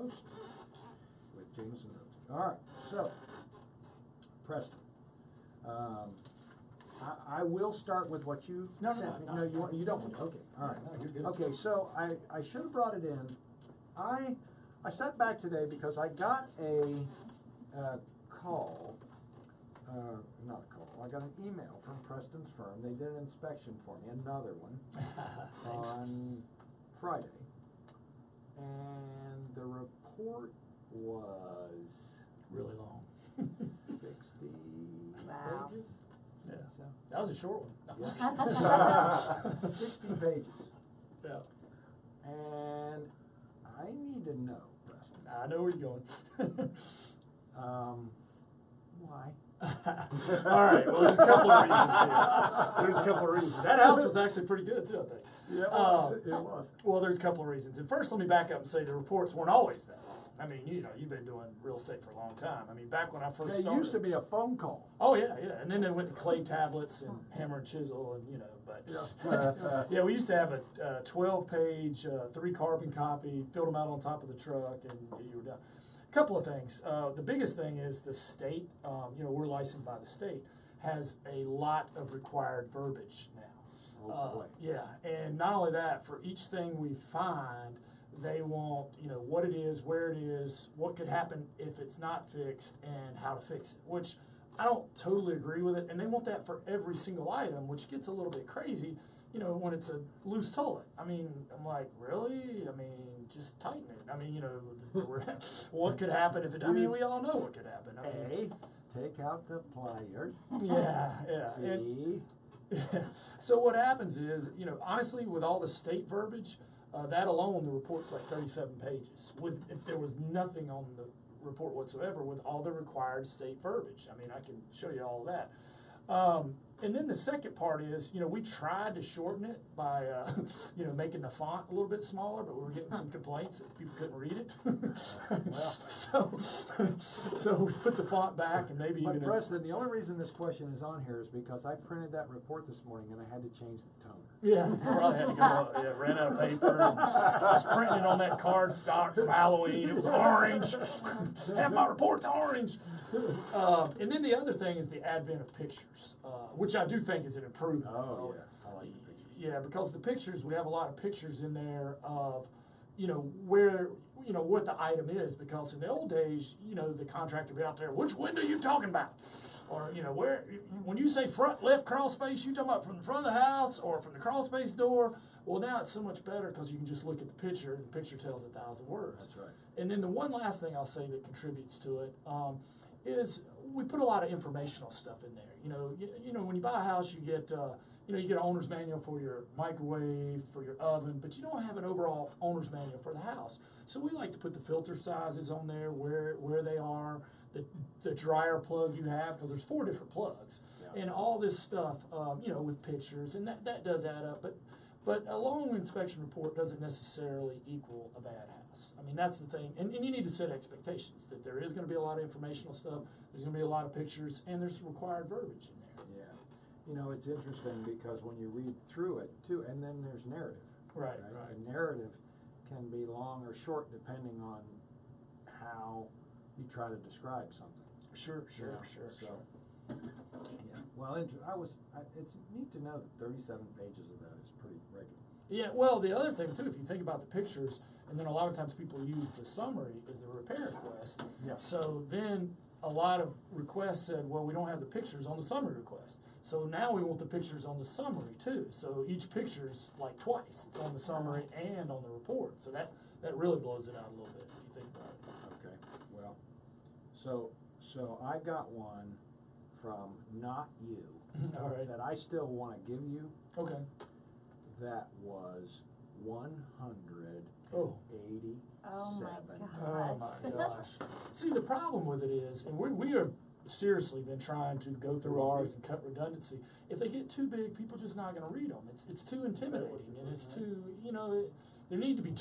host with Jameson Realty. All right, so, Preston, I will start with what you No, sent me. no, no. You don't want to, okay, all right. No, you're good. Okay, so I should have brought it in. I sat back today because I got a call, not a call, I got an email from Preston's firm. They did an inspection for me, another one, on Friday. And the report was Really long. 60 Wow. pages. Yeah. So, That was a short one. No, just yeah. 60 pages. Yeah. And I need to know, Preston, I know where you're going. why? All right. Well, there's a couple of reasons here. There's a couple of reasons. That house was actually pretty good too, I think. Yeah, it was. It was. Well, there's a couple of reasons. And first, let me back up and say the reports weren't always that long. I mean, you know, you've been doing real estate for a long time. I mean, back when I first There started. used to be a phone call. Oh yeah, yeah. And then they went to clay tablets and hammer and chisel, and you know. But yeah, we used to have a 12-page, 3-carbon copy. Filled them out on top of the truck, and you were done. A couple of things. The biggest thing is the state. You know, we're licensed by the state. Has a lot of required verbiage now. Oh, boy. Yeah, and not only that, for each thing we find, they want, you know, what it is, where it is, what could happen if it's not fixed, and how to fix it, which I don't totally agree with it. And they want that for every single item, which gets a little bit crazy, you know, when it's a loose toilet. I mean, I'm like, really? I mean, just tighten it. I mean, you know, what could happen if it, I mean, we all know what could happen. I mean, A, take out the pliers. yeah, yeah. And, B, so what happens is, you know, honestly, with all the state verbiage, that alone, the report's like 37 pages. With if there was nothing on the report whatsoever, with all the required state verbiage. I mean, I can show you all of that. And then the second part is, you know, we tried to shorten it by, you know, making the font a little bit smaller, but we were getting some complaints that people couldn't read it. Well. so we put the font back and maybe but even. Preston, the only reason this question is on here is because I printed that report this morning and I had to change the toner. Yeah, you probably had to go. Yeah, ran out of paper. And I was printing it on that card stock from Halloween. It was orange. Half my report's orange. And then the other thing is the advent of pictures, which I do think is an improvement. Oh, yeah. I like the pictures. Yeah, because the pictures, we have a lot of pictures in there of, you know, where, you know, what the item is. Because in the old days, you know, the contractor would be out there, which window are you talking about? Or, you know, where, when you say front left crawl space, you talking about from the front of the house or from the crawl space door? Well, now it's so much better because you can just look at the picture, and the picture tells 1,000 words. That's right. And then the one last thing I'll say that contributes to it is we put a lot of informational stuff in there. You know, when you buy a house, you get, you know, you get an owner's manual for your microwave, for your oven, but you don't have an overall owner's manual for the house. So we like to put the filter sizes on there, where they are, the dryer plug you have, because there's 4 different plugs, Yeah. and all this stuff, you know, with pictures, and that does add up. But a long inspection report doesn't necessarily equal a bad house. I mean, that's the thing. And you need to set expectations that there is going to be a lot of informational stuff, there's going to be a lot of pictures, and there's required verbiage in there. Yeah. You know, it's interesting because when you read through it, too, and then there's narrative. Right. And narrative can be long or short depending on how you try to describe something. Sure. So, yeah. Well, it's neat to know that 37 pages of that is pretty regular. Yeah, well, the other thing, too, if you think about the pictures, and then a lot of times people use the summary as the repair request. Yeah. So then a lot of requests said, well, we don't have the pictures on the summary request. So now we want the pictures on the summary, too. So each picture's like twice. It's on the summary and on the report. So that really blows it out a little bit, if you think about it. Okay. Well, so I got one from Not You All right. that I still want to give you. Okay. That was 187. Oh my Oh my gosh. See, the problem with it is, and we are seriously been trying to go through ours and cut redundancy. If they get too big, people are just not going to read them. It's too intimidating, and it's too, you know, there need to be